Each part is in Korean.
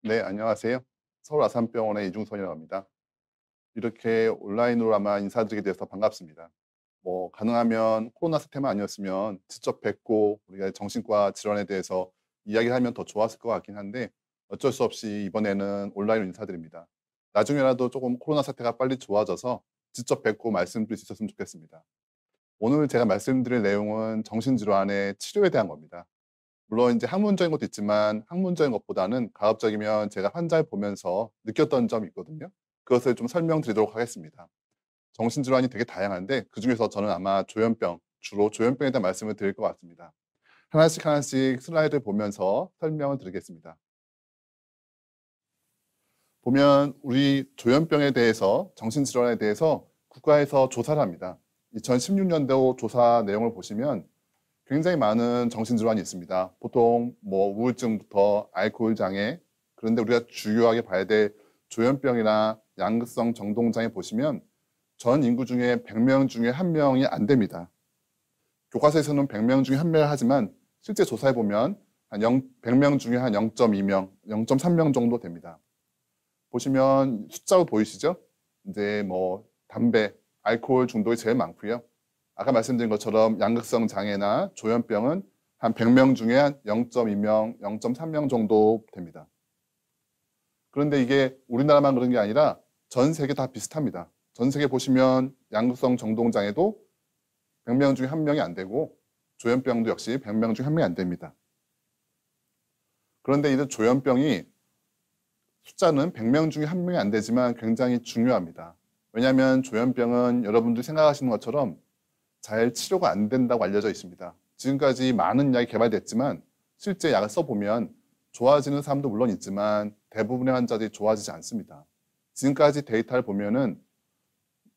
네, 안녕하세요. 서울 아산병원의 이중선이라고 합니다. 이렇게 온라인으로 아마 인사드리게 돼서 반갑습니다. 가능하면 코로나 사태만 아니었으면 직접 뵙고 우리가 정신과 질환에 대해서 이야기를 하면 더 좋았을 것 같긴 한데 어쩔 수 없이 이번에는 온라인으로 인사드립니다. 나중에라도 조금 코로나 사태가 빨리 좋아져서 직접 뵙고 말씀드릴 수 있었으면 좋겠습니다. 오늘 제가 말씀드릴 내용은 정신질환의 치료에 대한 겁니다. 물론 이제 학문적인 것도 있지만 학문적인 것보다는 가급적이면 제가 환자를 보면서 느꼈던 점이 있거든요. 그것을 좀 설명드리도록 하겠습니다. 정신질환이 되게 다양한데 그중에서 저는 아마 조현병, 주로 조현병에 대한 말씀을 드릴 것 같습니다. 하나씩 하나씩 슬라이드를 보면서 설명을 드리겠습니다. 보면 우리 조현병에 대해서 정신질환에 대해서 국가에서 조사를 합니다. 2016년도 조사 내용을 보시면 굉장히 많은 정신질환이 있습니다. 보통 우울증부터 알코올 장애, 그런데 우리가 주요하게 봐야 될 조현병이나 양극성 정동장애 보시면 전 인구 중에 100명 중에 1명이 안 됩니다. 교과서에서는 100명 중에 1명을 하지만 실제 조사해 보면 100명 중에 한 0.2명, 0.3명 정도 됩니다. 보시면 숫자로 보이시죠? 이제 담배, 알코올 중독이 제일 많고요. 아까 말씀드린 것처럼 양극성 장애나 조현병은 한 100명 중에 한 0.2명, 0.3명 정도 됩니다. 그런데 이게 우리나라만 그런 게 아니라 전 세계 다 비슷합니다. 전 세계 보시면 양극성 정동장애도 100명 중에 1명이 안 되고 조현병도 역시 100명 중에 1명이 안 됩니다. 그런데 이 조현병이 숫자는 100명 중에 1명이 안 되지만 굉장히 중요합니다. 왜냐하면 조현병은 여러분들이 생각하시는 것처럼 잘 치료가 안 된다고 알려져 있습니다. 지금까지 많은 약이 개발됐지만 실제 약을 써보면 좋아지는 사람도 물론 있지만 대부분의 환자들이 좋아지지 않습니다. 지금까지 데이터를 보면은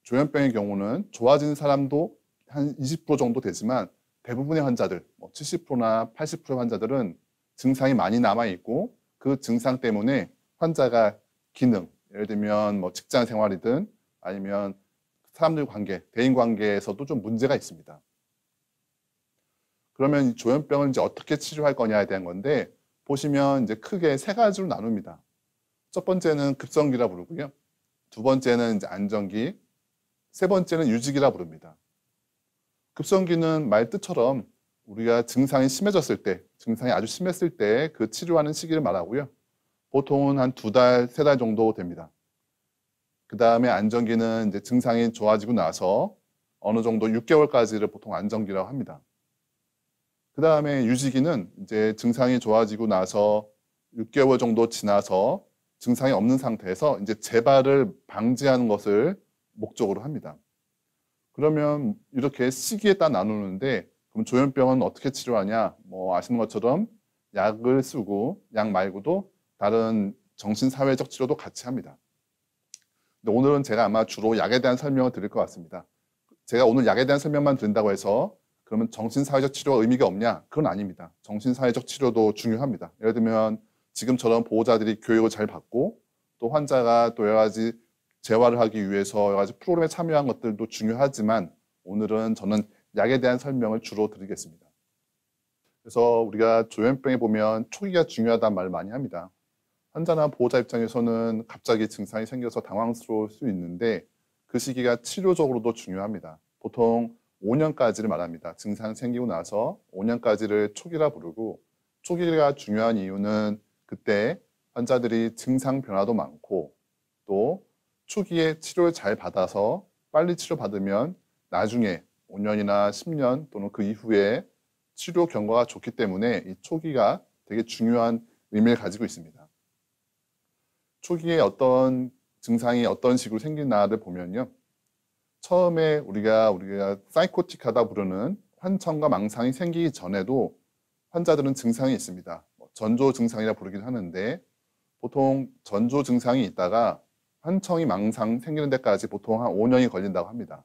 조현병의 경우는 좋아지는 사람도 한 20% 정도 되지만 대부분의 환자들, 70%나 80%의 환자들은 증상이 많이 남아있고 그 증상 때문에 환자가 기능, 예를 들면 직장 생활이든 아니면 사람들 관계, 대인 관계에서도 좀 문제가 있습니다. 그러면 이 조현병을 이제 어떻게 치료할 거냐에 대한 건데 보시면 이제 크게 세 가지로 나눕니다. 첫 번째는 급성기라 부르고요. 두 번째는 이제 안정기, 세 번째는 유지기라 부릅니다. 급성기는 말 뜻처럼 우리가 증상이 심해졌을 때, 증상이 아주 심했을 때 그 치료하는 시기를 말하고요. 보통은 한 2달, 3달 정도 됩니다. 그 다음에 안정기는 이제 증상이 좋아지고 나서 어느 정도 6개월까지를 보통 안정기라고 합니다. 그 다음에 유지기는 이제 증상이 좋아지고 나서 6개월 정도 지나서 증상이 없는 상태에서 이제 재발을 방지하는 것을 목적으로 합니다. 그러면 이렇게 시기에 따라 나누는데 그럼 조현병은 어떻게 치료하냐? 아시는 것처럼 약을 쓰고 약 말고도 다른 정신사회적 치료도 같이 합니다. 근데 오늘은 제가 아마 주로 약에 대한 설명을 드릴 것 같습니다. 제가 오늘 약에 대한 설명만 드린다고 해서 그러면 정신사회적 치료가 의미가 없냐? 그건 아닙니다. 정신사회적 치료도 중요합니다. 예를 들면 지금처럼 보호자들이 교육을 잘 받고 또 환자가 또 여러 가지 재활을 하기 위해서 여러 가지 프로그램에 참여한 것들도 중요하지만 오늘은 저는 약에 대한 설명을 주로 드리겠습니다. 그래서 우리가 조현병에 보면 초기가 중요하다는 말을 많이 합니다. 환자나 보호자 입장에서는 갑자기 증상이 생겨서 당황스러울 수 있는데 그 시기가 치료적으로도 중요합니다. 보통 5년까지를 말합니다. 증상 생기고 나서 5년까지를 초기라 부르고 초기가 중요한 이유는 그때 환자들이 증상 변화도 많고 또 초기에 치료를 잘 받아서 빨리 치료받으면 나중에 5년이나 10년 또는 그 이후에 치료 경과가 좋기 때문에 이 초기가 되게 중요한 의미를 가지고 있습니다. 초기에 어떤 증상이 어떤 식으로 생기나를 보면요. 처음에 우리가 사이코틱하다 부르는 환청과 망상이 생기기 전에도 환자들은 증상이 있습니다. 전조 증상이라 부르긴 하는데 보통 전조 증상이 있다가 환청이 망상 생기는 데까지 보통 한 5년이 걸린다고 합니다.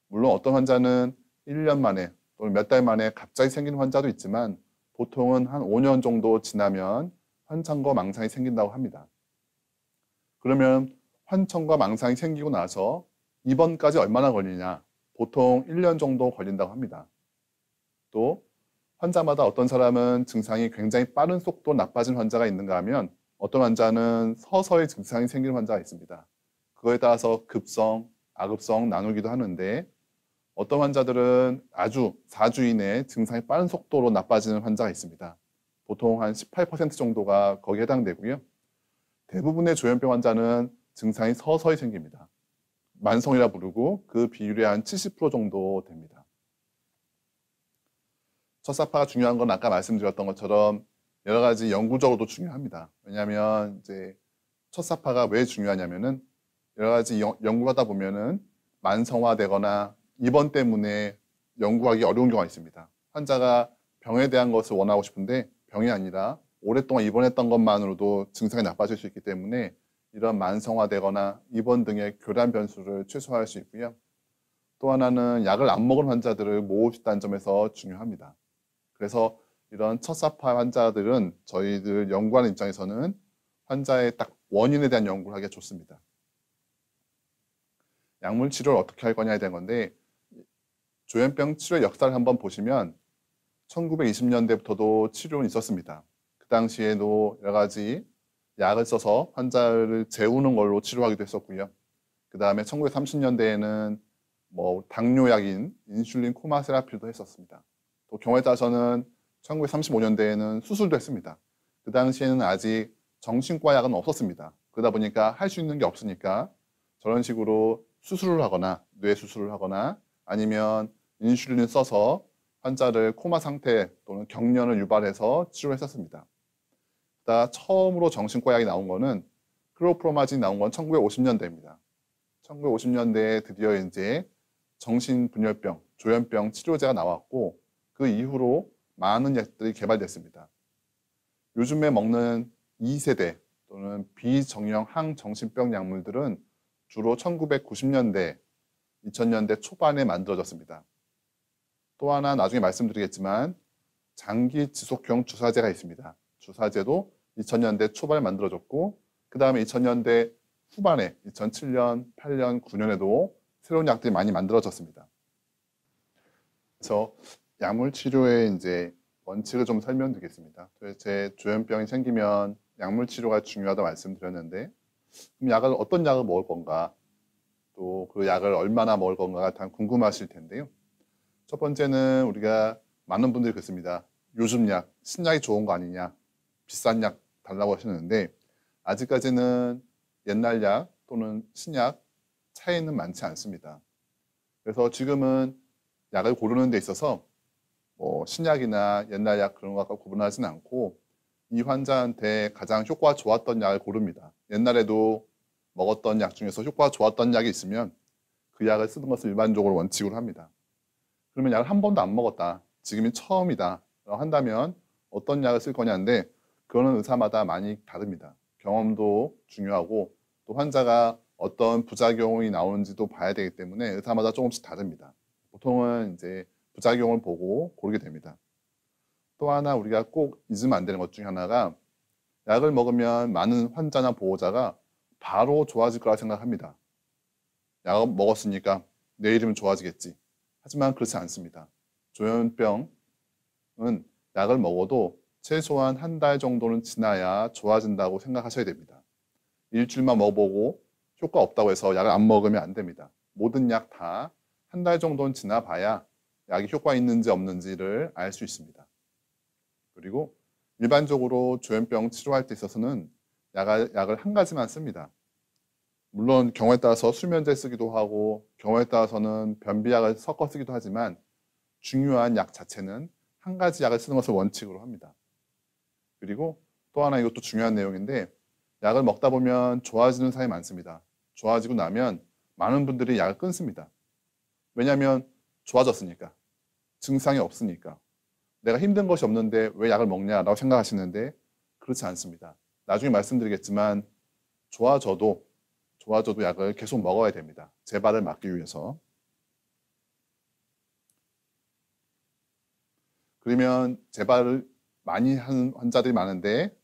물론 어떤 환자는 1년 만에 또는 몇 달 만에 갑자기 생기는 환자도 있지만 보통은 한 5년 정도 지나면 환청과 망상이 생긴다고 합니다. 그러면 환청과 망상이 생기고 나서 입원까지 얼마나 걸리냐? 보통 1년 정도 걸린다고 합니다. 또 환자마다 어떤 사람은 증상이 굉장히 빠른 속도로 나빠진 환자가 있는가 하면 어떤 환자는 서서히 증상이 생기는 환자가 있습니다. 그거에 따라서 급성, 아급성 나누기도 하는데 어떤 환자들은 아주 4주 이내에 증상이 빠른 속도로 나빠지는 환자가 있습니다. 보통 한 18% 정도가 거기에 해당되고요. 대부분의 조현병 환자는 증상이 서서히 생깁니다. 만성이라 부르고 그 비율이 한 70% 정도 됩니다. 첫사파가 중요한 건 아까 말씀드렸던 것처럼 여러 가지 연구적으로도 중요합니다. 왜냐하면 이제 첫사파가 왜 중요하냐면은 여러 가지 연구를 하다 보면은 만성화되거나 입원 때문에 연구하기 어려운 경우가 있습니다. 환자가 병에 대한 것을 원하고 싶은데 병이 아니라 오랫동안 입원했던 것만으로도 증상이 나빠질 수 있기 때문에 이런 만성화되거나 입원 등의 교란 변수를 최소화할 수 있고요. 또 하나는 약을 안 먹은 환자들을 모을 수 있다는 점에서 중요합니다. 그래서 이런 첫사파 환자들은 저희들 연구하는 입장에서는 환자의 딱 원인에 대한 연구를 하기가 좋습니다. 약물 치료를 어떻게 할 거냐에 대한 건데 조현병 치료의 역사를 한번 보시면 1920년대부터도 치료는 있었습니다. 그 당시에도 여러 가지 약을 써서 환자를 재우는 걸로 치료하기도 했었고요. 그 다음에 1930년대에는 뭐 당뇨약인 인슐린 코마 세라피도 했었습니다. 또 경우에 따라서는 1935년대에는 수술도 했습니다. 그 당시에는 아직 정신과 약은 없었습니다. 그러다 보니까 할 수 있는 게 없으니까 저런 식으로 수술을 하거나 뇌 수술을 하거나 아니면 인슐린을 써서 환자를 코마 상태 또는 경련을 유발해서 치료했었습니다. 그러다 처음으로 정신과 약이 나온 거는 클로프로마진이 나온 건 1950년대입니다. 1950년대에 드디어 이제 정신분열병, 조현병 치료제가 나왔고 그 이후로 많은 약들이 개발됐습니다. 요즘에 먹는 2세대 또는 비정형 항정신병 약물들은 주로 1990년대, 2000년대 초반에 만들어졌습니다. 또 하나 나중에 말씀드리겠지만 장기 지속형 주사제가 있습니다. 주사제도 2000년대 초반에 만들어졌고 그 다음에 2000년대 후반에 2007년, 8년, 9년에도 새로운 약들이 많이 만들어졌습니다. 그래서 약물 치료의 이제 원칙을 좀 설명드리겠습니다. 도대체 조현병이 생기면 약물 치료가 중요하다고 말씀드렸는데 그럼 어떤 약을 먹을 건가 또 그 약을 얼마나 먹을 건가가 다 궁금하실 텐데요. 첫 번째는 우리가 많은 분들이 그렇습니다. 요즘 약, 신약이 좋은 거 아니냐 비싼 약 달라고 하시는데 아직까지는 옛날 약 또는 신약 차이는 많지 않습니다. 그래서 지금은 약을 고르는 데 있어서 뭐 신약이나 옛날 약 그런 것과 구분하지는 않고 이 환자한테 가장 효과가 좋았던 약을 고릅니다. 옛날에도 먹었던 약 중에서 효과가 좋았던 약이 있으면 그 약을 쓰는 것을 일반적으로 원칙으로 합니다. 그러면 약을 한 번도 안 먹었다. 지금이 처음이다. 한다면 어떤 약을 쓸 거냐인데 그거는 의사마다 많이 다릅니다. 경험도 중요하고 또 환자가 어떤 부작용이 나오는지도 봐야 되기 때문에 의사마다 조금씩 다릅니다. 보통은 이제 부작용을 보고 고르게 됩니다. 또 하나 우리가 꼭 잊으면 안 되는 것 중에 하나가 약을 먹으면 많은 환자나 보호자가 바로 좋아질 거라 생각합니다. 약을 먹었으니까 내일이면 좋아지겠지. 하지만 그렇지 않습니다. 조현병은 약을 먹어도 최소한 한 달 정도는 지나야 좋아진다고 생각하셔야 됩니다. 일주일만 먹어보고 효과 없다고 해서 약을 안 먹으면 안 됩니다. 모든 약 다 한 달 정도는 지나봐야 약이 효과 있는지 없는지를 알 수 있습니다. 그리고 일반적으로 조현병 치료할 때 있어서는 약을 한 가지만 씁니다. 물론 경우에 따라서 수면제 쓰기도 하고 경우에 따라서는 변비약을 섞어 쓰기도 하지만 중요한 약 자체는 한 가지 약을 쓰는 것을 원칙으로 합니다. 그리고 또 하나 이것도 중요한 내용인데 약을 먹다 보면 좋아지는 사람이 많습니다. 좋아지고 나면 많은 분들이 약을 끊습니다. 왜냐하면 좋아졌으니까. 증상이 없으니까. 내가 힘든 것이 없는데 왜 약을 먹냐라고 생각하시는데 그렇지 않습니다. 나중에 말씀드리겠지만 좋아져도 약을 계속 먹어야 됩니다. 재발을 막기 위해서. 그러면 재발을 많이 하는 환자들이 많은데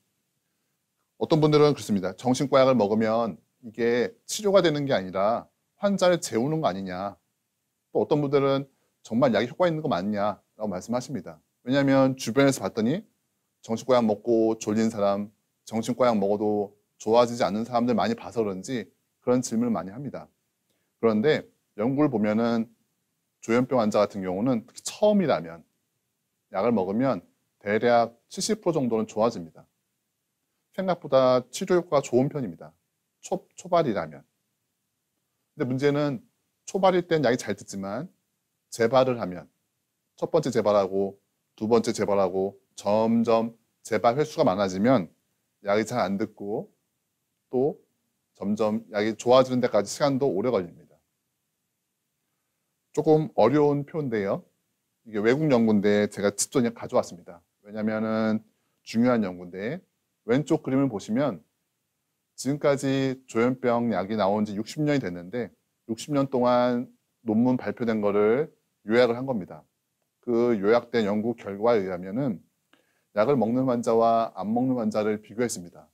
어떤 분들은 그렇습니다. 정신과 약을 먹으면 이게 치료가 되는 게 아니라 환자를 재우는 거 아니냐. 또 어떤 분들은 정말 약이 효과 있는 거 맞냐라고 말씀하십니다. 왜냐하면 주변에서 봤더니 정신과 약 먹고 졸린 사람, 정신과 약 먹어도 좋아지지 않는 사람들 많이 봐서 그런지 그런 질문을 많이 합니다. 그런데 연구를 보면은 조현병 환자 같은 경우는 특히 처음이라면 약을 먹으면 대략 70% 정도는 좋아집니다. 생각보다 치료 효과가 좋은 편입니다. 초발이라면. 근데 문제는 초발일 땐 약이 잘 듣지만 재발을 하면 첫 번째 재발하고 두 번째 재발하고 점점 재발 횟수가 많아지면 약이 잘 안 듣고 또 점점 약이 좋아지는 데까지 시간도 오래 걸립니다. 조금 어려운 표인데요. 이게 외국 연구인데 제가 직접 가져왔습니다. 왜냐면은 중요한 연구인데 왼쪽 그림을 보시면 지금까지 조현병 약이 나온 지 60년이 됐는데 60년 동안 논문 발표된 거를 요약을 한 겁니다. 그 요약된 연구 결과에 의하면은 약을 먹는 환자와 안 먹는 환자를 비교했습니다.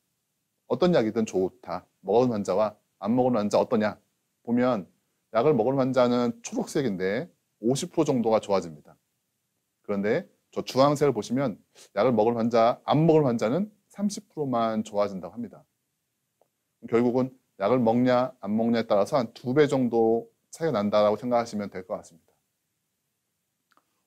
어떤 약이든 좋다. 먹은 환자와 안 먹은 환자 어떠냐? 보면 약을 먹은 환자는 초록색인데 50% 정도가 좋아집니다. 그런데 저 주황색을 보시면 약을 먹은 환자, 안 먹은 환자는 30%만 좋아진다고 합니다. 결국은 약을 먹냐 안 먹냐에 따라서 한 2배 정도 차이가 난다고 생각하시면 될 것 같습니다.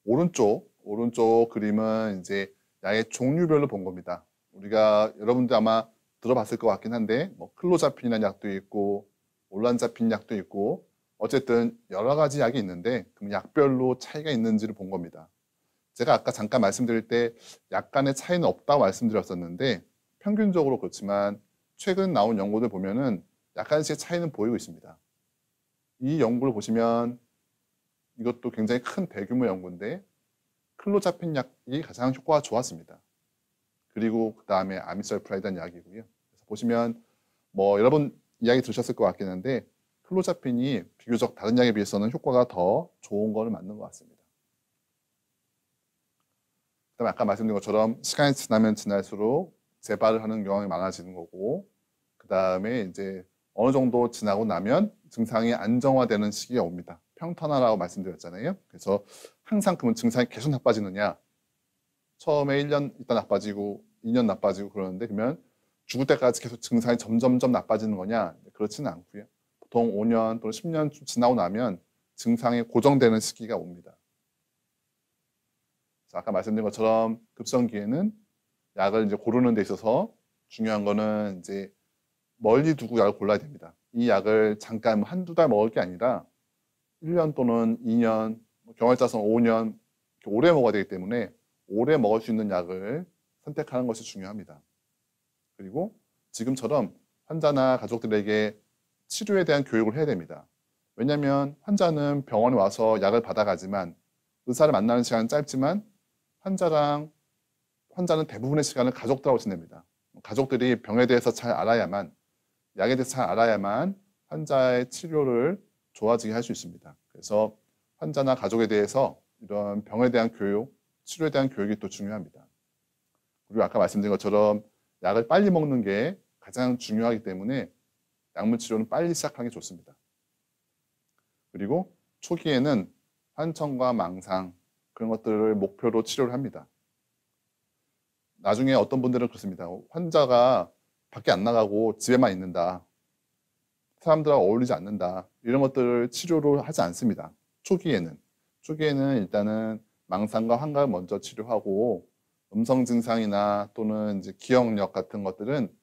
오른쪽 그림은 이제 약의 종류별로 본 겁니다. 우리가 여러분들 아마 들어봤을 것 같긴 한데 뭐 클로자핀이라는 약도 있고 올란자핀 약도 있고 어쨌든 여러 가지 약이 있는데 그럼 약별로 차이가 있는지를 본 겁니다. 제가 아까 잠깐 말씀드릴 때 약간의 차이는 없다고 말씀드렸었는데 평균적으로 그렇지만 최근 나온 연구들 보면은 약간씩 차이는 보이고 있습니다. 이 연구를 보시면 이것도 굉장히 큰 대규모 연구인데 클로자핀 약이 가장 효과가 좋았습니다. 그리고 그 다음에 아미설프라이드라는 약이고요. 그래서 보시면 뭐 여러분 이야기 들으셨을 것 같긴 한데 클로자핀이 비교적 다른 약에 비해서는 효과가 더 좋은 거는 맞는 것 같습니다. 그다음에 아까 말씀드린 것처럼 시간이 지나면 지날수록 재발을 하는 경향이 많아지는 거고 그 다음에 이제 어느 정도 지나고 나면 증상이 안정화되는 시기가 옵니다. 평탄화라고 말씀드렸잖아요. 그래서 항상 그러면 증상이 계속 나빠지느냐? 처음에 1년 있다 나빠지고 2년 나빠지고 그러는데 그러면 죽을 때까지 계속 증상이 점점점 나빠지는 거냐? 그렇지는 않고요. 보통 5년 또는 10년 지나고 나면 증상이 고정되는 시기가 옵니다. 아까 말씀드린 것처럼 급성기에는 약을 이제 고르는 데 있어서 중요한 거는 이제 멀리 두고 약을 골라야 됩니다. 이 약을 잠깐 한두 달 먹을 게 아니라 1년 또는 2년, 경우에 따라서는 5년 오래 먹어야 되기 때문에 오래 먹을 수 있는 약을 선택하는 것이 중요합니다. 그리고 지금처럼 환자나 가족들에게 치료에 대한 교육을 해야 됩니다. 왜냐하면 환자는 병원에 와서 약을 받아가지만 의사를 만나는 시간은 짧지만 환자는 대부분의 시간을 가족들하고 지냅니다. 가족들이 병에 대해서 잘 알아야만, 약에 대해서 잘 알아야만 환자의 치료를 좋아지게 할 수 있습니다. 그래서 환자나 가족에 대해서 이런 병에 대한 교육, 치료에 대한 교육이 또 중요합니다. 그리고 아까 말씀드린 것처럼 약을 빨리 먹는 게 가장 중요하기 때문에 약물 치료는 빨리 시작하는 게 좋습니다. 그리고 초기에는 환청과 망상 그런 것들을 목표로 치료를 합니다. 나중에 어떤 분들은 그렇습니다. 환자가 밖에 안 나가고 집에만 있는다. 사람들하고 어울리지 않는다. 이런 것들을 치료로 하지 않습니다. 초기에는 일단은 망상과 환각을 먼저 치료하고 음성 증상이나 또는 이제 기억력 같은 것들은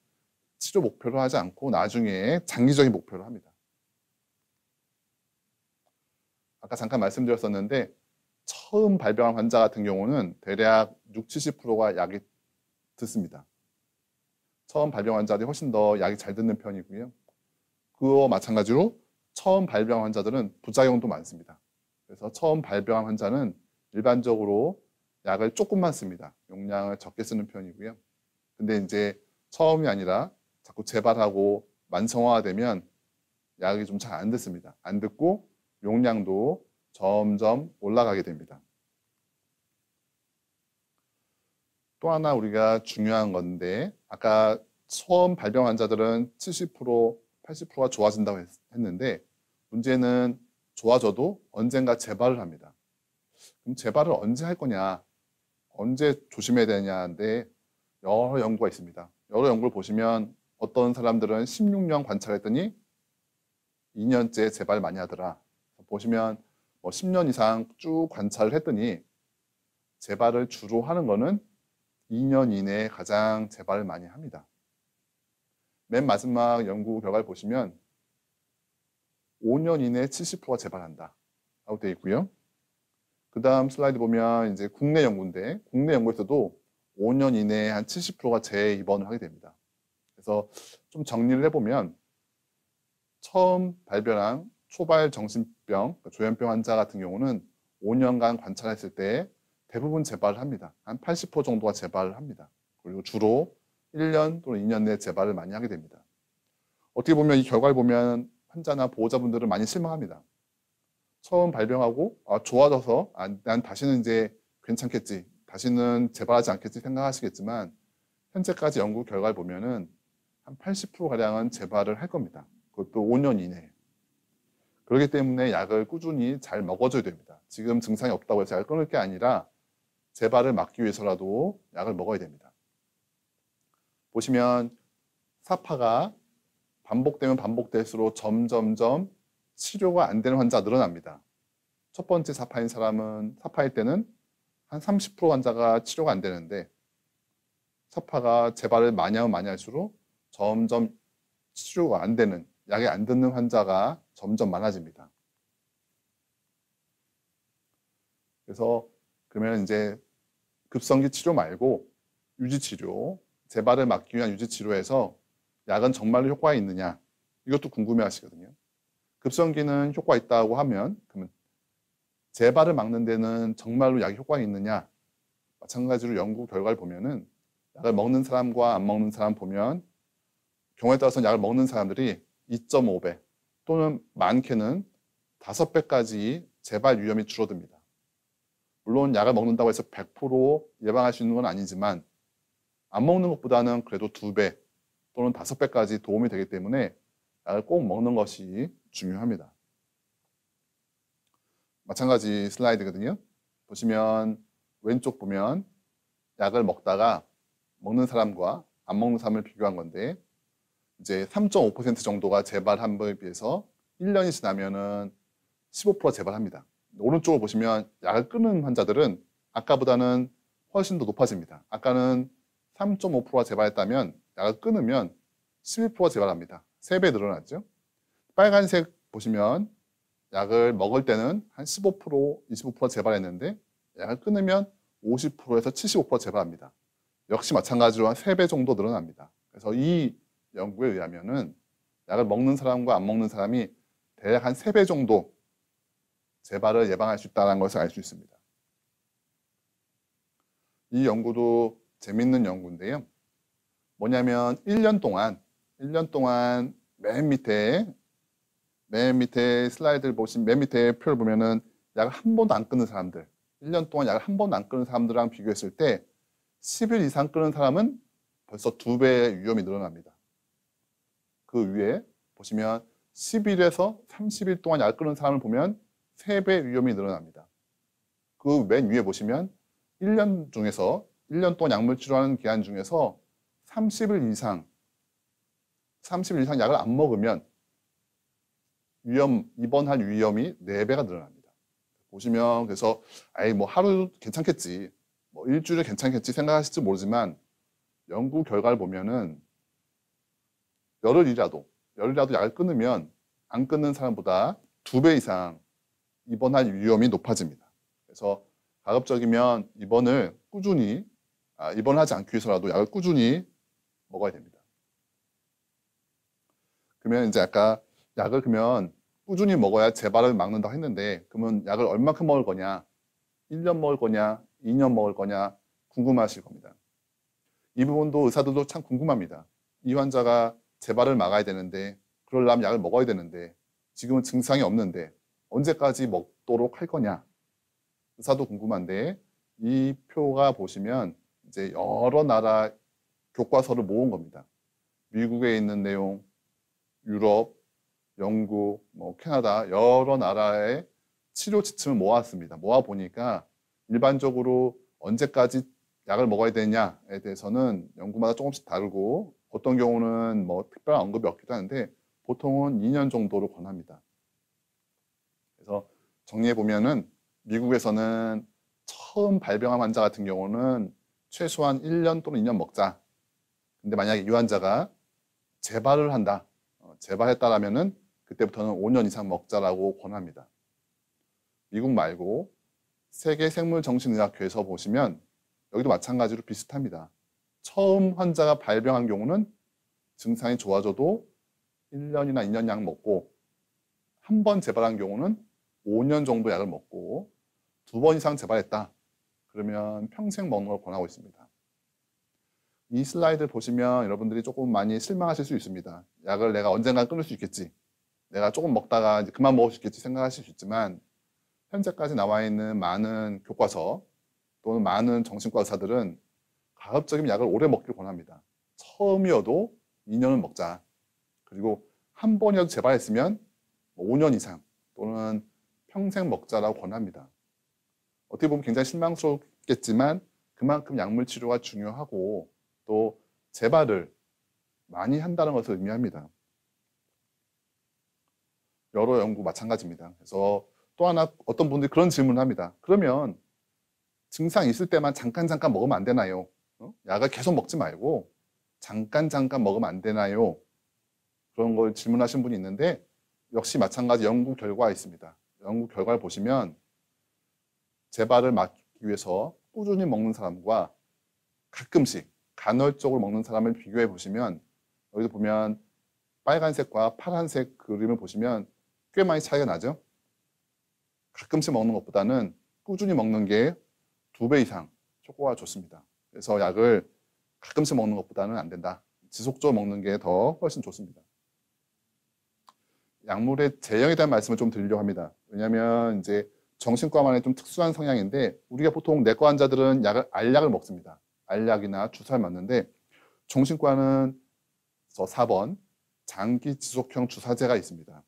치료 목표로 하지 않고 나중에 장기적인 목표로 합니다. 아까 잠깐 말씀드렸었는데 처음 발병한 환자 같은 경우는 대략 60, 70%가 약이 듣습니다. 처음 발병 환자들이 훨씬 더 약이 잘 듣는 편이고요. 그와 마찬가지로 처음 발병 환자들은 부작용도 많습니다. 그래서 처음 발병한 환자는 일반적으로 약을 조금만 씁니다. 용량을 적게 쓰는 편이고요. 근데 이제 처음이 아니라 자꾸 재발하고 만성화되면 약이 좀 잘 안 듣습니다. 안 듣고 용량도 점점 올라가게 됩니다. 또 하나 우리가 중요한 건데 아까 처음 발병 환자들은 70%, 80%가 좋아진다고 했는데 문제는 좋아져도 언젠가 재발을 합니다. 그럼 재발을 언제 할 거냐? 언제 조심해야 되냐인데 여러 연구가 있습니다. 여러 연구를 보시면 어떤 사람들은 16년 관찰했더니 2년째 재발 많이 하더라. 보시면 뭐 10년 이상 쭉 관찰을 했더니 재발을 주로 하는 거는 2년 이내에 가장 재발을 많이 합니다. 맨 마지막 연구 결과를 보시면 5년 이내에 70%가 재발한다 라고 되어 있고요. 그 다음 슬라이드 보면 이제 국내 연구인데 국내 연구에서도 5년 이내에 한 70%가 재입원을 하게 됩니다. 그래서 좀 정리를 해보면 처음 발병한 초발 정신병, 조현병 환자 같은 경우는 5년간 관찰했을 때 대부분 재발을 합니다. 한 80% 정도가 재발을 합니다. 그리고 주로 1년 또는 2년 내에 재발을 많이 하게 됩니다. 어떻게 보면 이 결과를 보면 환자나 보호자분들은 많이 실망합니다. 처음 발병하고 좋아져서 난 다시는 이제 괜찮겠지, 다시는 재발하지 않겠지 생각하시겠지만 현재까지 연구 결과를 보면은 한 80%가량은 재발을 할 겁니다. 그것도 5년 이내에. 그렇기 때문에 약을 꾸준히 잘 먹어줘야 됩니다. 지금 증상이 없다고 해서 약을 끊을 게 아니라 재발을 막기 위해서라도 약을 먹어야 됩니다. 보시면 사파가 반복되면 반복될수록 점점점 치료가 안 되는 환자가 늘어납니다. 첫 번째 사파일 때는 한 30% 환자가 치료가 안 되는데 사파가 재발을 많이 하면 많이 할수록 점점 치료가 안 되는, 약이 안 듣는 환자가 점점 많아집니다. 그래서 그러면 이제 급성기 치료 말고 유지치료, 재발을 막기 위한 유지치료에서 약은 정말로 효과가 있느냐, 이것도 궁금해 하시거든요. 급성기는 효과 있다고 하면 그러면 재발을 막는 데는 정말로 약이 효과가 있느냐, 마찬가지로 연구 결과를 보면은 약을 먹는 사람과 안 먹는 사람 보면 경우에 따라서는 약을 먹는 사람들이 2.5배 또는 많게는 5배까지 재발 위험이 줄어듭니다. 물론 약을 먹는다고 해서 100% 예방할 수 있는 건 아니지만 안 먹는 것보다는 그래도 2배 또는 5배까지 도움이 되기 때문에 약을 꼭 먹는 것이 중요합니다. 마찬가지 슬라이드거든요. 보시면 왼쪽 보면 약을 먹다가 먹는 사람과 안 먹는 사람을 비교한 건데 이제 3.5% 정도가 재발한 거에 비해서 1년이 지나면은 15% 재발합니다. 오른쪽을 보시면 약을 끊는 환자들은 아까보다는 훨씬 더 높아집니다. 아까는 3.5%가 재발했다면 약을 끊으면 11%가 재발합니다. 3배 늘어났죠. 빨간색 보시면 약을 먹을 때는 한 15%, 25% 재발했는데 약을 끊으면 50%에서 75% 재발합니다. 역시 마찬가지로 한 3배 정도 늘어납니다. 그래서 이 연구에 의하면은 약을 먹는 사람과 안 먹는 사람이 대략 한 3배 정도 재발을 예방할 수 있다는 것을 알 수 있습니다. 이 연구도 재밌는 연구인데요. 뭐냐면 1년 동안 맨 밑에 슬라이드를 보시면 맨 밑에 표를 보면은 약을 한 번도 안 끊는 사람들, 1년 동안 약을 한 번도 안 끊는 사람들이랑 비교했을 때 10일 이상 끊는 사람은 벌써 2배의 위험이 늘어납니다. 그 위에 보시면 10일에서 30일 동안 약을 끊는 사람을 보면 3배 위험이 늘어납니다. 그 맨 위에 보시면 1년 동안 약물 치료하는 기간 중에서 30일 이상 약을 안 먹으면 입원할 위험이 4배가 늘어납니다. 보시면 그래서 뭐 하루 괜찮겠지, 뭐 일주일에 괜찮겠지 생각하실지 모르지만 연구 결과를 보면은 열흘이라도 약을 끊으면 안 끊는 사람보다 2배 이상 입원할 위험이 높아집니다. 그래서 가급적이면 입원을 입원하지 않기 위해서라도 약을 꾸준히 먹어야 됩니다. 그러면 이제 아까 약을 그러면 꾸준히 먹어야 재발을 막는다고 했는데 그러면 약을 얼마큼 먹을 거냐, 1년 먹을 거냐, 2년 먹을 거냐 궁금하실 겁니다. 이 부분도 의사들도 참 궁금합니다. 이 환자가 재발을 막아야 되는데 그러려면 약을 먹어야 되는데 지금은 증상이 없는데 언제까지 먹도록 할 거냐, 의사도 궁금한데 이 표가 보시면 이제 여러 나라 교과서를 모은 겁니다. 미국에 있는 내용, 유럽, 영국, 캐나다 여러 나라의 치료 지침을 모았습니다. 모아 보니까 일반적으로 언제까지 약을 먹어야 되냐에 대해서는 연구마다 조금씩 다르고 어떤 경우는 뭐 특별한 언급이 없기도 하는데 보통은 2년 정도를 권합니다. 그래서 정리해 보면은 미국에서는 처음 발병한 환자 같은 경우는 최소한 1년 또는 2년 먹자. 근데 만약에 이 환자가 재발을 한다. 재발했다라면은 그때부터는 5년 이상 먹자라고 권합니다. 미국 말고 세계생물정신의학회에서 보시면 여기도 마찬가지로 비슷합니다. 처음 환자가 발병한 경우는 증상이 좋아져도 1년이나 2년 약 먹고 한 번 재발한 경우는 5년 정도 약을 먹고 2번 이상 재발했다. 그러면 평생 먹는 걸 권하고 있습니다. 이 슬라이드 보시면 여러분들이 조금 많이 실망하실 수 있습니다. 약을 내가 언젠가 끊을 수 있겠지. 내가 조금 먹다가 이제 그만 먹을 수 있겠지 생각하실 수 있지만 현재까지 나와 있는 많은 교과서 또는 많은 정신과 의사들은 가급적이면 약을 오래 먹기를 권합니다. 처음이어도 2년은 먹자. 그리고 한 번이라도 재발했으면 5년 이상 또는 평생 먹자라고 권합니다. 어떻게 보면 굉장히 실망스럽겠지만 그만큼 약물 치료가 중요하고 또 재발을 많이 한다는 것을 의미합니다. 여러 연구 마찬가지입니다. 그래서 또 하나 어떤 분들이 그런 질문을 합니다. 그러면 증상 있을 때만 잠깐 먹으면 안 되나요? 약을 계속 먹지 말고 잠깐 먹으면 안 되나요? 그런 걸 질문하신 분이 있는데 역시 마찬가지 연구 결과가 있습니다. 연구 결과를 보시면 재발을 막기 위해서 꾸준히 먹는 사람과 가끔씩 간헐적으로 먹는 사람을 비교해 보시면 여기서 보면 빨간색과 파란색 그림을 보시면 꽤 많이 차이가 나죠? 가끔씩 먹는 것보다는 꾸준히 먹는 게 2배 이상 효과가 좋습니다. 그래서 약을 가끔씩 먹는 것보다는 안 된다. 지속적으로 먹는 게 더 훨씬 좋습니다. 약물의 제형에 대한 말씀을 좀 드리려고 합니다. 왜냐하면 이제 정신과만의 좀 특수한 성향인데 우리가 보통 내과 환자들은 알약을 먹습니다. 알약이나 주사를 맞는데 정신과는 4번 장기 지속형 주사제가 있습니다.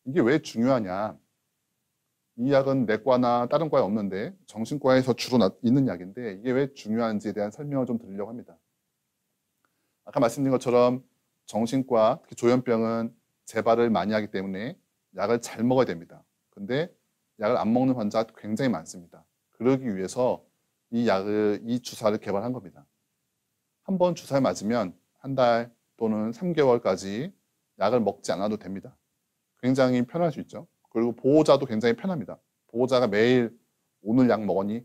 이게 왜 중요하냐? 이 약은 내과나 다른 과에 없는데 정신과에서 주로 있는 약인데 이게 왜 중요한지에 대한 설명을 좀 드리려고 합니다. 아까 말씀드린 것처럼 정신과, 특히 조현병은 재발을 많이 하기 때문에 약을 잘 먹어야 됩니다. 근데 약을 안 먹는 환자가 굉장히 많습니다. 그러기 위해서 이 주사를 개발한 겁니다. 한 번 주사를 맞으면 한 달 또는 3개월까지 약을 먹지 않아도 됩니다. 굉장히 편할 수 있죠. 그리고 보호자도 굉장히 편합니다. 보호자가 매일 오늘 약 먹었니?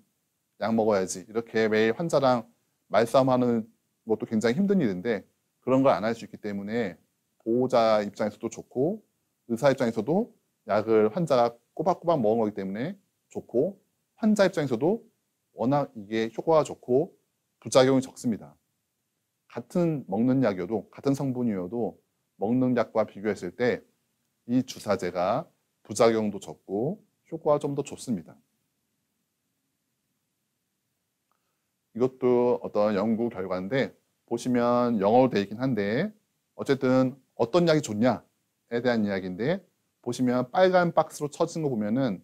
약 먹어야지. 이렇게 매일 환자랑 말싸움하는 것도 굉장히 힘든 일인데 그런 걸 안 할 수 있기 때문에 보호자 입장에서도 좋고 의사 입장에서도 약을 환자가 꼬박꼬박 먹은 거기 때문에 좋고 환자 입장에서도 워낙 이게 효과가 좋고 부작용이 적습니다. 같은 먹는 약이어도 같은 성분이어도 먹는 약과 비교했을 때 이 주사제가 부작용도 적고 효과가 좀 더 좋습니다. 이것도 어떤 연구 결과인데 보시면 영어로 되어 있긴 한데 어쨌든 어떤 약이 좋냐에 대한 이야기인데 보시면 빨간 박스로 쳐진 거 보면은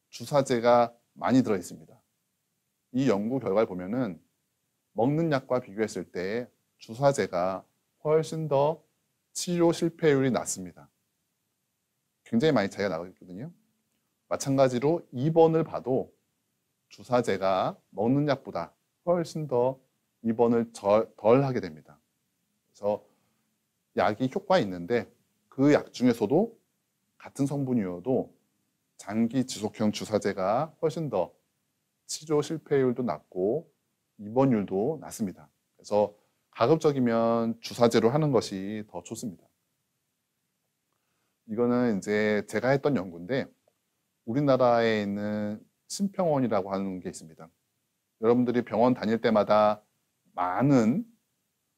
주사제가 많이 들어 있습니다. 이 연구 결과를 보면은 먹는 약과 비교했을 때 주사제가 훨씬 더 치료 실패율이 낮습니다. 굉장히 많이 차이가 나고 있거든요. 마찬가지로 2번을 봐도 주사제가 먹는 약보다 훨씬 더 입원을 덜 하게 됩니다. 그래서 약이 효과 있는데 그 약 중에서도 같은 성분이어도 장기 지속형 주사제가 훨씬 더 치료 실패율도 낮고 입원율도 낮습니다. 그래서 가급적이면 주사제로 하는 것이 더 좋습니다. 이거는 이제 제가 했던 연구인데 우리나라에 있는 심평원이라고 하는 게 있습니다. 여러분들이 병원 다닐 때마다 많은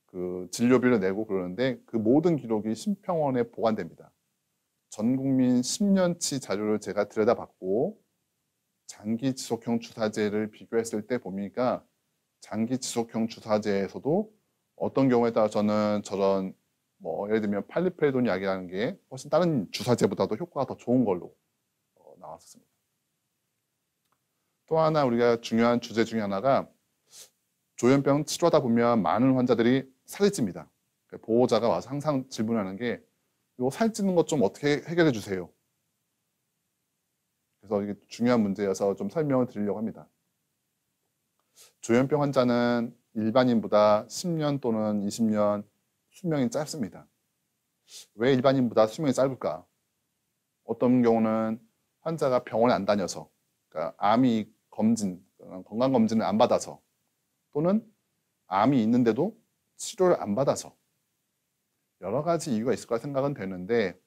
그 진료비를 내고 그러는데 그 모든 기록이 심평원에 보관됩니다. 전 국민 10년치 자료를 제가 들여다봤고 장기 지속형 주사제를 비교했을 때 보니까 장기 지속형 주사제에서도 어떤 경우에 따라서는 저런 뭐 예를 들면 팔리페리돈 약이라는 게 훨씬 다른 주사제보다도 효과가 더 좋은 걸로 나왔었습니다. 또 하나 우리가 중요한 주제 중에 하나가 조현병 치료하다 보면 많은 환자들이 살이 찝니다. 보호자가 와서 항상 질문하는 게 이거 살 찌는 것 좀 어떻게 해결해 주세요. 그래서 이게 중요한 문제여서 좀 설명을 드리려고 합니다. 조현병 환자는 일반인보다 10년 또는 20년 수명이 짧습니다. 왜 일반인보다 수명이 짧을까? 어떤 경우는 환자가 병원에 안 다녀서, 그러니까 암이 검진, 건강검진을 안 받아서, 또는 암이 있는데도 치료를 안 받아서 여러 가지 이유가 있을 거라 생각은 되는데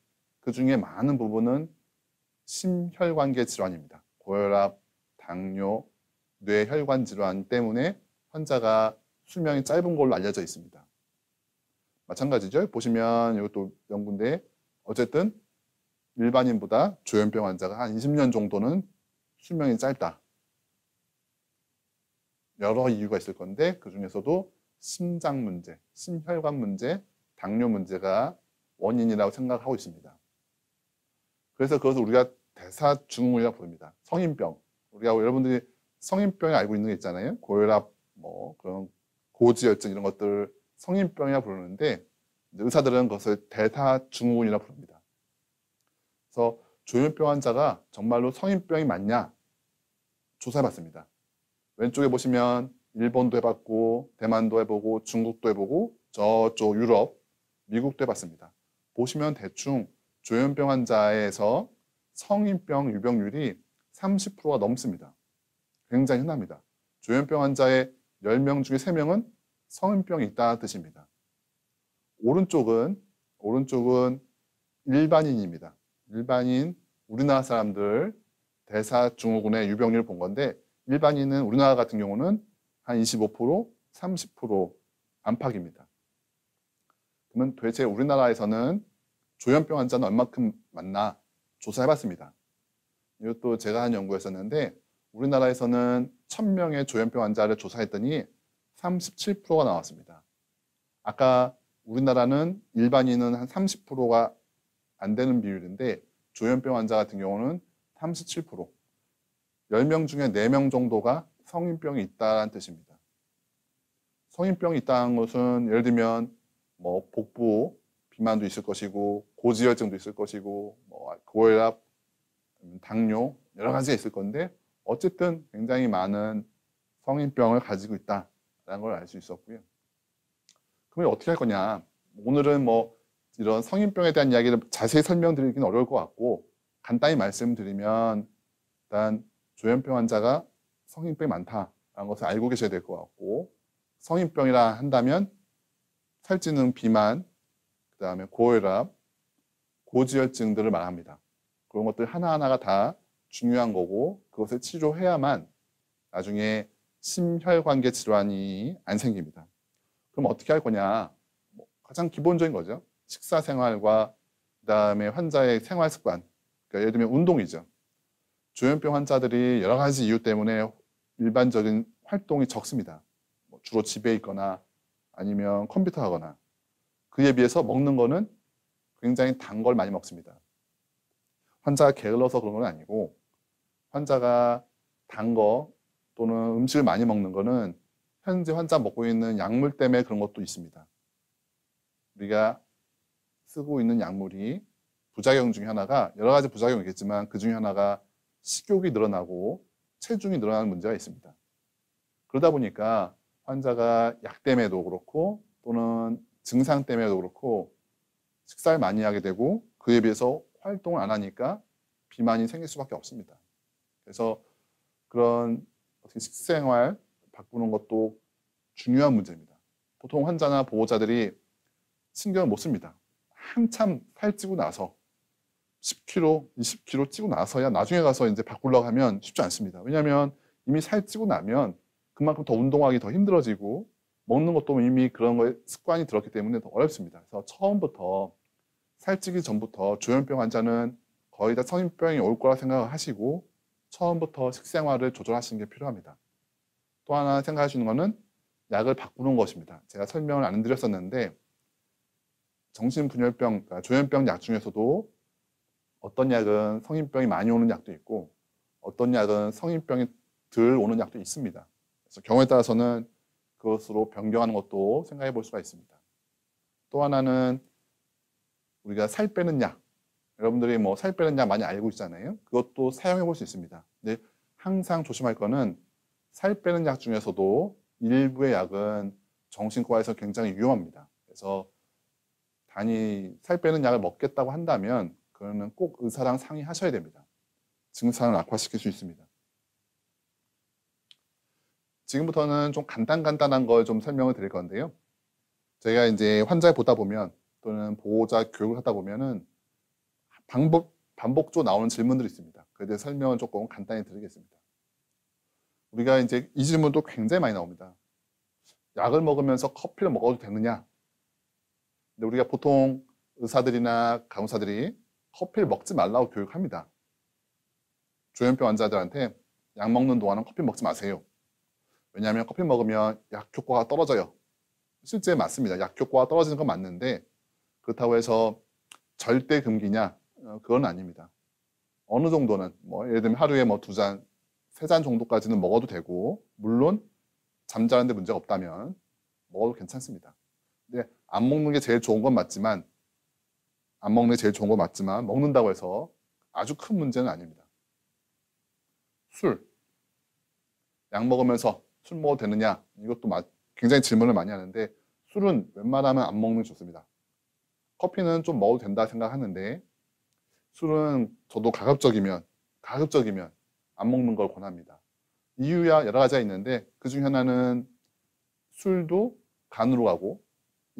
그 중에 많은 부분은 심혈관계 질환입니다. 고혈압, 당뇨, 뇌혈관 질환 때문에 환자가 수명이 짧은 걸로 알려져 있습니다. 마찬가지죠. 보시면 이것도 연구인데 어쨌든 일반인보다 조현병 환자가 한 20년 정도는 수명이 짧다. 여러 이유가 있을 건데 그 중에서도 심장 문제, 심혈관 문제, 당뇨 문제가 원인이라고 생각하고 있습니다. 그래서 그것을 우리가 대사증후군이라고 부릅니다. 성인병. 우리가 여러분들이 성인병이 알고 있는 게 있잖아요. 고혈압, 뭐 그런 고지혈증 이런 것들 성인병이라고 부르는데 의사들은 그것을 대사증후군이라고 부릅니다. 그래서 조현병 환자가 정말로 성인병이 맞냐 조사해봤습니다. 왼쪽에 보시면 일본도 해봤고 대만도 해보고 중국도 해보고 저쪽 유럽, 미국도 해봤습니다. 보시면 대충 조현병 환자에서 성인병 유병률이 30%가 넘습니다. 굉장히 흔합니다. 조현병 환자의 10명 중에 3명은 성인병이 있다는 뜻입니다. 오른쪽은 일반인입니다. 일반인 우리나라 사람들 대사증후군의 유병률을 본 건데 일반인은 우리나라 같은 경우는 한 25%, 30% 안팎입니다. 그러면 도대체 우리나라에서는 조현병 환자는 얼마큼 많나 조사해봤습니다. 이것도 제가 한 연구였었는데 우리나라에서는 1000명의 조현병 환자를 조사했더니 37%가 나왔습니다. 아까 우리나라는 일반인은 한 30%가 안 되는 비율인데 조현병 환자 같은 경우는 37%. 10명 중에 4명 정도가 성인병이 있다는 뜻입니다. 성인병이 있다는 것은 예를 들면 뭐 복부 비만도 있을 것이고 고지혈증도 있을 것이고 뭐 고혈압, 당뇨 여러 가지가 있을 건데 어쨌든 굉장히 많은 성인병을 가지고 있다라는 걸 알 수 있었고요. 그러면 어떻게 할 거냐? 오늘은 뭐 이런 성인병에 대한 이야기를 자세히 설명드리기는 어려울 것 같고 간단히 말씀드리면 일단 조현병 환자가 성인병이 많다라는 것을 알고 계셔야 될 것 같고 성인병이라 한다면 살찌는 비만, 그 다음에 고혈압, 고지혈증들을 말합니다. 그런 것들 하나하나가 다 중요한 거고 그것을 치료해야만 나중에 심혈관계 질환이 안 생깁니다. 그럼 어떻게 할 거냐? 가장 기본적인 거죠. 식사 생활과 그 다음에 환자의 생활 습관. 그러니까 예를 들면 운동이죠. 조현병 환자들이 여러 가지 이유 때문에 일반적인 활동이 적습니다. 주로 집에 있거나 아니면 컴퓨터 하거나 그에 비해서 먹는 거는 굉장히 단 걸 많이 먹습니다. 환자가 게을러서 그런 건 아니고 환자가 단 거 또는 음식을 많이 먹는 거는 현재 환자 먹고 있는 약물 때문에 그런 것도 있습니다. 우리가 쓰고 있는 약물이 부작용 중에 하나가 여러 가지 부작용이 있겠지만 그 중에 하나가 식욕이 늘어나고 체중이 늘어나는 문제가 있습니다. 그러다 보니까 환자가 약 때문에도 그렇고 또는 증상 때문에도 그렇고 식사를 많이 하게 되고 그에 비해서 활동을 안 하니까 비만이 생길 수밖에 없습니다. 그래서 그런 어떻게 식생활 바꾸는 것도 중요한 문제입니다. 보통 환자나 보호자들이 신경을 못 씁니다. 한참 살찌고 나서 10kg, 20kg 찌고 나서야 나중에 가서 이제 바꾸려고 하면 쉽지 않습니다. 왜냐하면 이미 살찌고 나면 그만큼 더 운동하기 더 힘들어지고 먹는 것도 이미 그런 거에 습관이 들었기 때문에 더 어렵습니다. 그래서 처음부터 살찌기 전부터 조현병 환자는 거의 다 성인병이 올 거라 생각을 하시고 처음부터 식생활을 조절하시는 게 필요합니다. 또 하나 생각하시는 거는 약을 바꾸는 것입니다. 제가 설명을 안 드렸었는데 정신분열병, 그러니까 조현병 약 중에서도 어떤 약은 성인병이 많이 오는 약도 있고 어떤 약은 성인병이 덜 오는 약도 있습니다. 그래서 경우에 따라서는 그것으로 변경하는 것도 생각해 볼 수가 있습니다. 또 하나는 우리가 살 빼는 약, 여러분들이 뭐 살 빼는 약 많이 알고 있잖아요. 그것도 사용해 볼 수 있습니다. 근데 항상 조심할 거는 살 빼는 약 중에서도 일부의 약은 정신과에서 굉장히 위험합니다. 그래서 단위 살 빼는 약을 먹겠다고 한다면 그거는 꼭 의사랑 상의하셔야 됩니다. 증상을 악화시킬 수 있습니다. 지금부터는 좀 간단한 걸 좀 설명을 드릴 건데요. 제가 이제 환자를 보다 보면 또는 보호자 교육을 하다 보면은 반복적으로 나오는 질문들이 있습니다. 그에 대해 설명을 조금 간단히 드리겠습니다. 우리가 이제 이 질문도 굉장히 많이 나옵니다. 약을 먹으면서 커피를 먹어도 되느냐? 근데 우리가 보통 의사들이나 간호사들이 커피를 먹지 말라고 교육합니다. 조현병 환자들한테 약 먹는 동안은 커피 먹지 마세요. 왜냐하면 커피 먹으면 약 효과가 떨어져요. 실제 맞습니다. 약 효과가 떨어지는 건 맞는데 그렇다고 해서 절대 금기냐? 그건 아닙니다. 어느 정도는 뭐 예를 들면 하루에 뭐 2잔, 3잔 정도까지는 먹어도 되고 물론 잠자는데 문제가 없다면 먹어도 괜찮습니다. 근데 안 먹는 게 제일 좋은 건 맞지만 먹는다고 해서 아주 큰 문제는 아닙니다. 술, 약 먹으면서 술 먹어도 되느냐? 이것도 굉장히 질문을 많이 하는데 술은 웬만하면 안 먹는 게 좋습니다. 커피는 좀 먹어도 된다 생각하는데 술은 저도 가급적이면 안 먹는 걸 권합니다. 이유야 여러 가지가 있는데 그중 하나는 술도 간으로 가고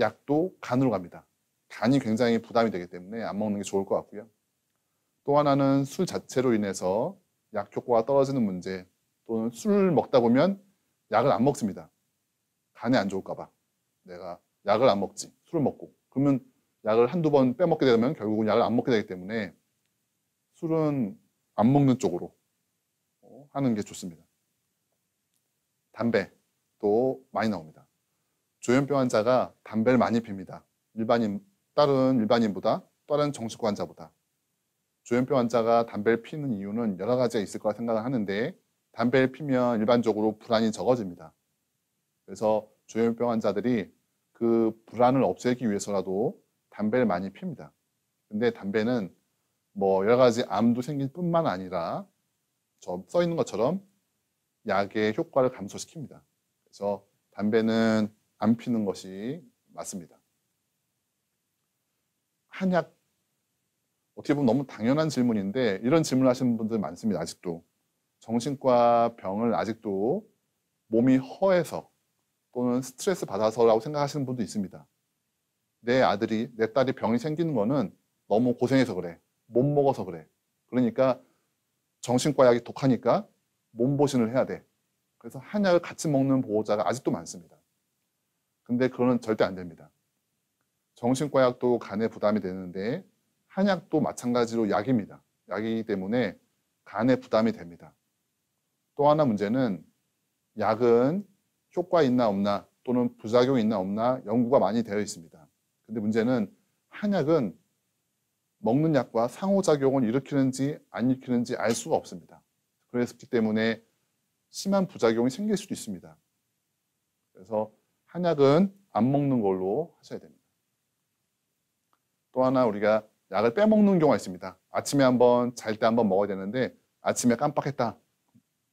약도 간으로 갑니다. 간이 굉장히 부담이 되기 때문에 안 먹는 게 좋을 것 같고요. 또 하나는 술 자체로 인해서 약 효과가 떨어지는 문제 또는 술을 먹다 보면 약을 안 먹습니다. 간에 안 좋을까 봐. 내가 약을 안 먹지. 술을 먹고. 그러면 약을 한두 번 빼먹게 되면 결국은 약을 안 먹게 되기 때문에 술은 안 먹는 쪽으로 하는 게 좋습니다. 담배도 많이 나옵니다. 조현병 환자가 담배를 많이 핍니다. 다른 일반인보다, 다른 정신과 환자보다. 조현병 환자가 담배를 피는 이유는 여러 가지가 있을 거라 생각을 하는데 담배를 피면 일반적으로 불안이 적어집니다. 그래서 조현병 환자들이 그 불안을 없애기 위해서라도 담배를 많이 핍니다. 근데 담배는 뭐 여러 가지 암도 생길 뿐만 아니라 써 있는 것처럼 약의 효과를 감소시킵니다. 그래서 담배는 안 피는 것이 맞습니다. 한약, 어떻게 보면 너무 당연한 질문인데 이런 질문을 하시는 분들 많습니다. 아직도. 정신과 병을 아직도 몸이 허해서 또는 스트레스 받아서라고 생각하시는 분도 있습니다. 내 딸이 병이 생기는 거는 너무 고생해서 그래. 못 먹어서 그래. 그러니까 정신과 약이 독하니까 몸보신을 해야 돼. 그래서 한약을 같이 먹는 보호자가 아직도 많습니다. 근데 그거는 절대 안 됩니다. 정신과 약도 간에 부담이 되는데 한약도 마찬가지로 약입니다. 약이기 때문에 간에 부담이 됩니다. 또 하나 문제는 약은 효과 있나 없나 또는 부작용이 있나 없나 연구가 많이 되어 있습니다. 근데 문제는 한약은 먹는 약과 상호작용을 일으키는지 안 일으키는지 알 수가 없습니다. 그렇기 때문에 심한 부작용이 생길 수도 있습니다. 그래서 한약은 안 먹는 걸로 하셔야 됩니다. 또 하나 우리가 약을 빼먹는 경우가 있습니다. 아침에 잘 때 한번 먹어야 되는데 아침에 깜빡했다.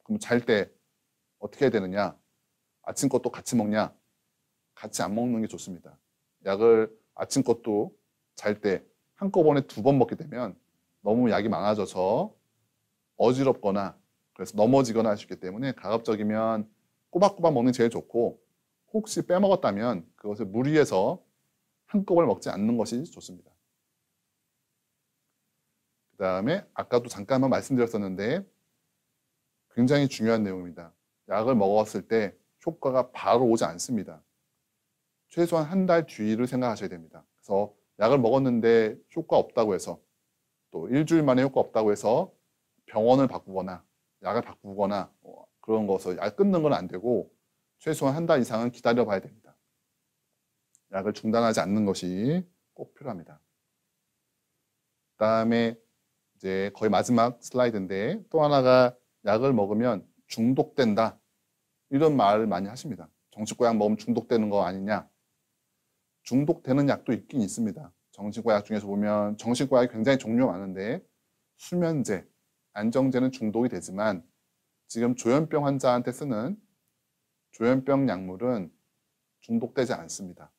그럼 잘 때 어떻게 해야 되느냐? 아침 것도 같이 먹냐? 같이 안 먹는 게 좋습니다. 약을 아침 것도 잘 때 한꺼번에 2번 먹게 되면 너무 약이 많아져서 어지럽거나 그래서 넘어지거나 할 수 있기 때문에 가급적이면 꼬박꼬박 먹는 게 제일 좋고 혹시 빼먹었다면 그것을 무리해서 한꺼번에 먹지 않는 것이 좋습니다. 그 다음에 아까도 잠깐만 말씀드렸었는데 굉장히 중요한 내용입니다. 약을 먹었을 때 효과가 바로 오지 않습니다. 최소한 1달 뒤를 생각하셔야 됩니다. 그래서 약을 먹었는데 효과 없다고 해서 또 일주일 만에 효과 없다고 해서 병원을 바꾸거나 약을 바꾸거나 그런 것을 약 끊는 건 안 되고 최소한 1달 이상은 기다려 봐야 됩니다. 약을 중단하지 않는 것이 꼭 필요합니다. 그 다음에 이제 거의 마지막 슬라이드인데 또 하나가 약을 먹으면 중독된다 이런 말을 많이 하십니다. 정신과약 먹으면 중독되는 거 아니냐? 중독되는 약도 있긴 있습니다. 정신과약 중에서 보면 정신과약이 굉장히 종류가 많은데 수면제, 안정제는 중독이 되지만 지금 조현병 환자한테 쓰는 조현병 약물은 중독되지 않습니다.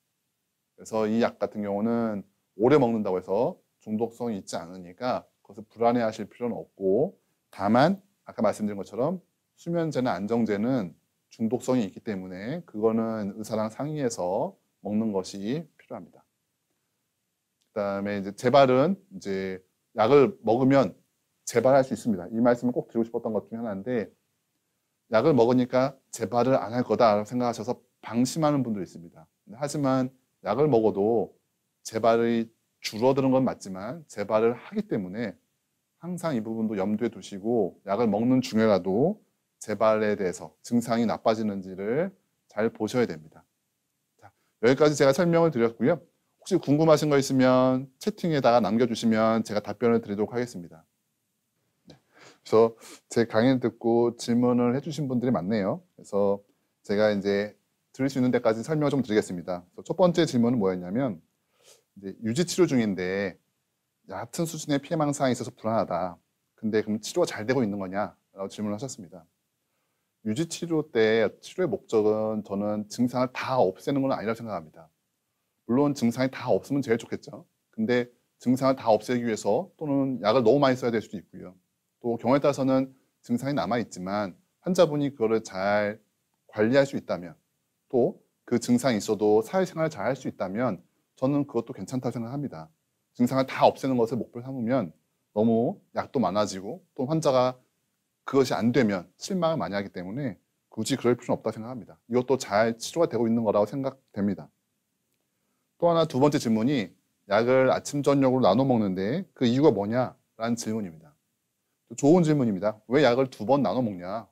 그래서 이 약 같은 경우는 오래 먹는다고 해서 중독성이 있지 않으니까 그것을 불안해하실 필요는 없고, 다만 아까 말씀드린 것처럼 수면제나 안정제는 중독성이 있기 때문에 그거는 의사랑 상의해서 먹는 것이 필요합니다. 그다음에 이제 재발은 이제 약을 먹으면 재발할 수 있습니다. 이 말씀을 꼭 드리고 싶었던 것 중에 하나인데, 약을 먹으니까 재발을 안 할 거다라고 생각하셔서 방심하는 분들이 있습니다. 하지만 약을 먹어도 재발이 줄어드는 건 맞지만 재발을 하기 때문에 항상 이 부분도 염두에 두시고 약을 먹는 중에라도 재발에 대해서 증상이 나빠지는지를 잘 보셔야 됩니다. 자, 여기까지 제가 설명을 드렸고요. 혹시 궁금하신 거 있으면 채팅에다가 남겨주시면 제가 답변을 드리도록 하겠습니다. 그래서 제 강의를 듣고 질문을 해주신 분들이 많네요. 그래서 제가 이제 드릴 수 있는 데까지 설명을 좀 드리겠습니다. 첫 번째 질문은 뭐였냐면, 이제 유지치료 중인데 얕은 수준의 피해망상이 있어서 불안하다. 근데 그럼 치료가 잘 되고 있는 거냐? 라고 질문을 하셨습니다. 유지치료 때 치료의 목적은 저는 증상을 다 없애는 건 아니라고 생각합니다. 물론 증상이 다 없으면 제일 좋겠죠. 근데 증상을 다 없애기 위해서 또는 약을 너무 많이 써야 될 수도 있고요. 또 경우에 따라서는 증상이 남아있지만 환자분이 그거를 잘 관리할 수 있다면, 또 그 증상이 있어도 사회생활을 잘 할 수 있다면 저는 그것도 괜찮다고 생각합니다. 증상을 다 없애는 것을 목표로 삼으면 너무 약도 많아지고 또 환자가 그것이 안 되면 실망을 많이 하기 때문에 굳이 그럴 필요는 없다고 생각합니다. 이것도 잘 치료가 되고 있는 거라고 생각됩니다. 또 하나, 두 번째 질문이 약을 아침, 저녁으로 나눠 먹는데 그 이유가 뭐냐라는 질문입니다. 좋은 질문입니다. 왜 약을 두 번 나눠 먹냐?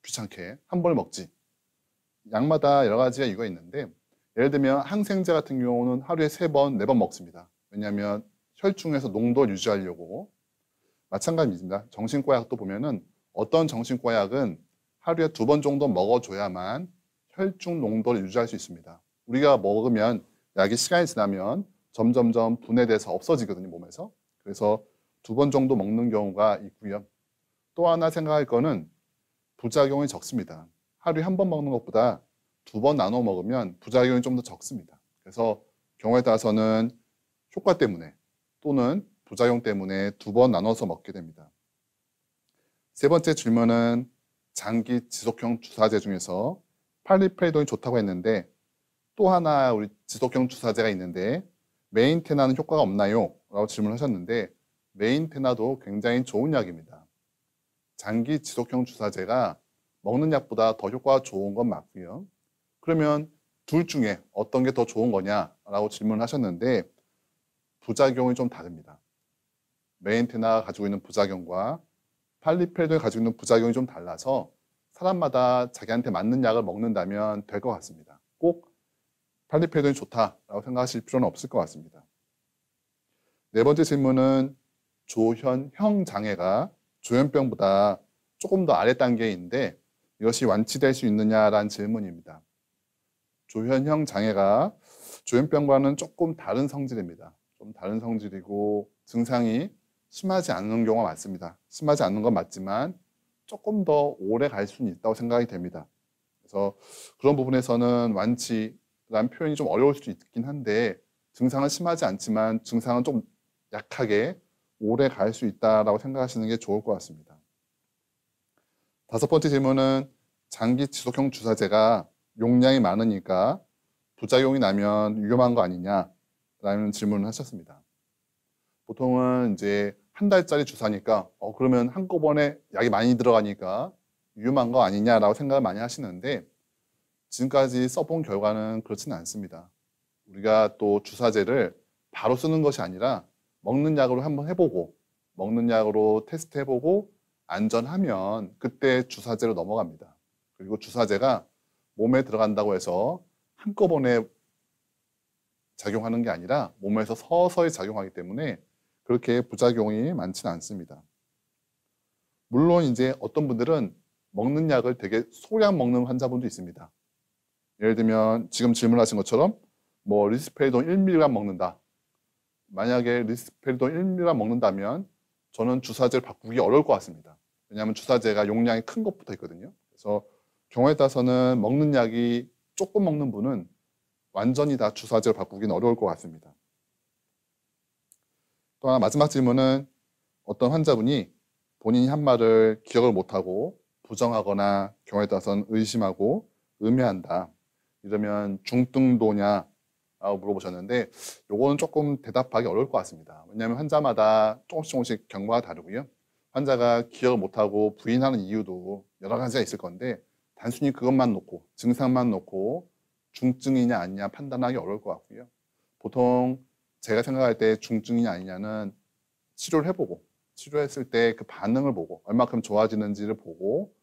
귀찮게 한 번에 먹지. 약마다 여러 가지가 이유가 있는데, 예를 들면 항생제 같은 경우는 하루에 3번, 4번 먹습니다. 왜냐하면 혈중에서 농도를 유지하려고. 마찬가지입니다. 정신과 약도 보면은 어떤 정신과 약은 하루에 2번 정도 먹어줘야만 혈중 농도를 유지할 수 있습니다. 우리가 먹으면 약이 시간이 지나면 점점점 분해돼서 없어지거든요, 몸에서. 그래서 2번 정도 먹는 경우가 있고요. 또 하나 생각할 거는 부작용이 적습니다. 하루에 1번 먹는 것보다 2번 나눠 먹으면 부작용이 좀 더 적습니다. 그래서 경우에 따라서는 효과 때문에 또는 부작용 때문에 2번 나눠서 먹게 됩니다. 세 번째 질문은 장기 지속형 주사제 중에서 팔리페리돈이 좋다고 했는데, 또 하나 우리 지속형 주사제가 있는데 메인테나는 효과가 없나요? 라고 질문하셨는데, 메인테나도 굉장히 좋은 약입니다. 장기 지속형 주사제가 먹는 약보다 더 효과가 좋은 건 맞고요. 그러면 둘 중에 어떤 게 더 좋은 거냐라고 질문하셨는데, 부작용이 좀 다릅니다. 메인테나가 가지고 있는 부작용과 팔리페리돈이 가지고 있는 부작용이 좀 달라서 사람마다 자기한테 맞는 약을 먹는다면 될 것 같습니다. 꼭 팔리페리돈이 좋다라고 생각하실 필요는 없을 것 같습니다. 네 번째 질문은 조현형 장애가 조현병보다 조금 더 아래 단계인데 이것이 완치될 수 있느냐라는 질문입니다. 조현형 장애가 조현병과는 조금 다른 성질입니다. 좀 다른 성질이고 증상이 심하지 않은 경우가 많습니다. 심하지 않는 건 맞지만 조금 더 오래 갈 수는 있다고 생각이 됩니다. 그래서 그런 부분에서는 완치라는 표현이 좀 어려울 수도 있긴 한데, 증상은 심하지 않지만 증상은 좀 약하게 오래 갈 수 있다고 생각하시는 게 좋을 것 같습니다. 다섯 번째 질문은 장기 지속형 주사제가 용량이 많으니까 부작용이 나면 위험한 거 아니냐라는 질문을 하셨습니다. 보통은 이제 한 달짜리 주사니까 그러면 한꺼번에 약이 많이 들어가니까 위험한 거 아니냐라고 생각을 많이 하시는데, 지금까지 써본 결과는 그렇지는 않습니다. 우리가 또 주사제를 바로 쓰는 것이 아니라 먹는 약으로 한번 해보고, 먹는 약으로 테스트해보고 안전하면 그때 주사제로 넘어갑니다. 그리고 주사제가 몸에 들어간다고 해서 한꺼번에 작용하는 게 아니라 몸에서 서서히 작용하기 때문에 그렇게 부작용이 많지는 않습니다. 물론 이제 어떤 분들은 먹는 약을 되게 소량 먹는 환자분도 있습니다. 예를 들면 지금 질문하신 것처럼 뭐 리스페리돈 1mg 먹는다. 만약에 리스페리돈 1mg 먹는다면 저는 주사제를 바꾸기 어려울 것 같습니다. 왜냐하면 주사제가 용량이 큰 것부터 있거든요. 그래서 경우에 따라서는 먹는 약이 조금 먹는 분은 완전히 다 주사제를 바꾸기는 어려울 것 같습니다. 또 하나 마지막 질문은 어떤 환자분이 본인이 한 말을 기억을 못하고 부정하거나 경우에 따라서는 의심하고 음해한다. 이러면 중등도냐? 라고 물어보셨는데 요거는 조금 대답하기 어려울 것 같습니다. 왜냐하면 환자마다 조금씩 경과가 다르고요. 환자가 기억을 못하고 부인하는 이유도 여러 가지가 있을 건데 단순히 그것만 놓고 증상만 놓고 중증이냐 아니냐 판단하기 어려울 것 같고요. 보통 제가 생각할 때 중증이냐 아니냐는 치료를 해보고 치료했을 때 그 반응을 보고 얼마큼 좋아지는지를 보고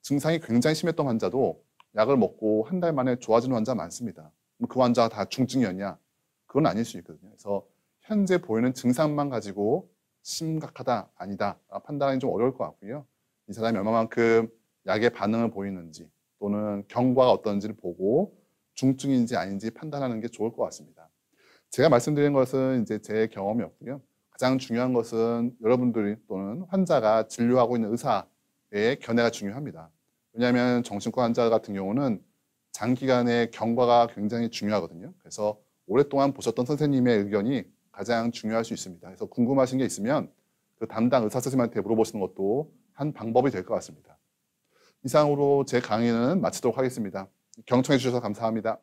증상이 굉장히 심했던 환자도 약을 먹고 한 달 만에 좋아지는 환자 많습니다. 그 환자가 다 중증이었냐? 그건 아닐 수 있거든요. 그래서 현재 보이는 증상만 가지고 심각하다, 아니다 판단하기 좀 어려울 것 같고요. 이 사람이 얼마만큼 약의 반응을 보이는지 또는 경과가 어떤지를 보고 중증인지 아닌지 판단하는 게 좋을 것 같습니다. 제가 말씀드린 것은 이제 제 경험이었고요. 가장 중요한 것은 여러분들이 또는 환자가 진료하고 있는 의사의 견해가 중요합니다. 왜냐하면 정신과 환자 같은 경우는 장기간의 경과가 굉장히 중요하거든요. 그래서 오랫동안 보셨던 선생님의 의견이 가장 중요할 수 있습니다. 그래서 궁금하신 게 있으면 그 담당 의사 선생님한테 물어보시는 것도 한 방법이 될 것 같습니다. 이상으로 제 강의는 마치도록 하겠습니다. 경청해 주셔서 감사합니다.